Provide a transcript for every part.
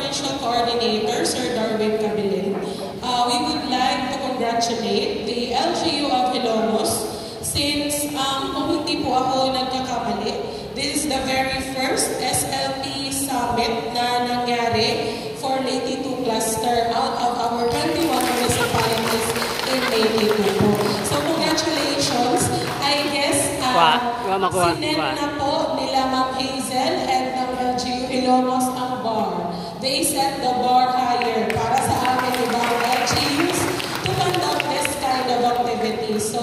Provincial Coordinator, Sir Darwin Cabilin. We would like to congratulate the LGU of Ilongos since kung hindi po ako nagkakamali, this is the very first SLP Summit na nangyari for Leyte 2 cluster out of our 21 municipalities in Leyte 2 po. So congratulations. I guess sinet na po nila Ma'am Hazel and ng LGU Ilongos ang bar. They set the bar higher para sa amin ibang LGUs to conduct this kind of activity. So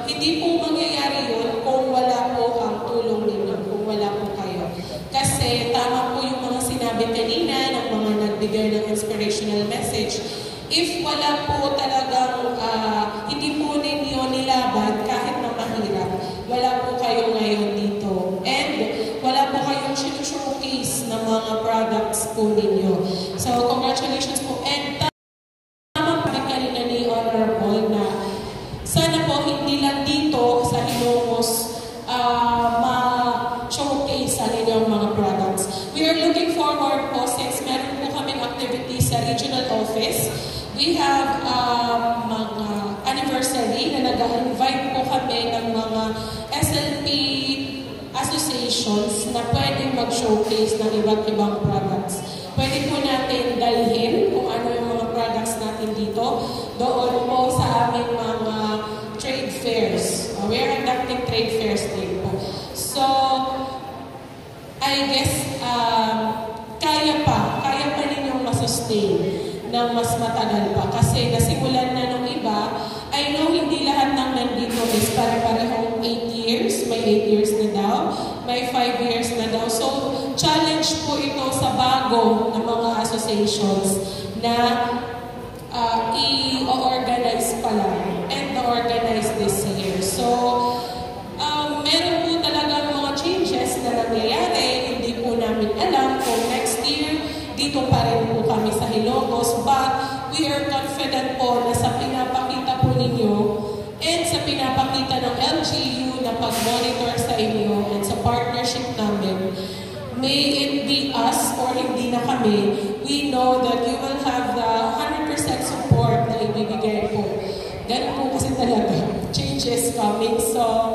hindi po mangyayari yun kung wala po ang tulong ninyo, kung wala po kayo. Kasi tama po yung mga sinabi kanina ng mga nagbigay ng inspirational message. If wala po talagang hindi po ninyo nilaban kahit na mahirap, wala po kayo ngayon dito. And wala po kayong showcase ng mga products po ninyo. So congratulations po. And tama po kanina ni Honorable na sana po hindi lang dito sa Ilongos ma-showcase sa inyong mga products. We are looking forward po since meron po kaming activities sa regional office. We have mga anniversary na nag-invite po kami ng mga SLP associations na pwedeng mag-showcase ng iba't ibang products. Pwede po natin dalhin kung ano yung mga products natin dito doon po sa aming mga trade fairs. We are conducting trade fairs din po. So, I guess, kaya pa ninyong masustain ng mas matagal pa. Kasi nasimulan na nung iba, I know hindi lahat ng nandito is pare-parehong 8 years. May 8 years na daw. May 5 years na daw. So, challenge po ito sa bago ng mga associations na i-organize pa lang and organize this year. So, meron po talaga mga changes na nangyayari. Hindi po namin alam kung next year dito pa rin po kami sa Ilongos. But we are confident po na sa pinapakita po ninyo and sa pinapakita ng LGU na pag-monitor sa inyo and sa partnership namin, may it be us or hindi na kami, we know that you will have the 100% support na ibibigay po. Ganun po kasi talaga. Change is coming. So,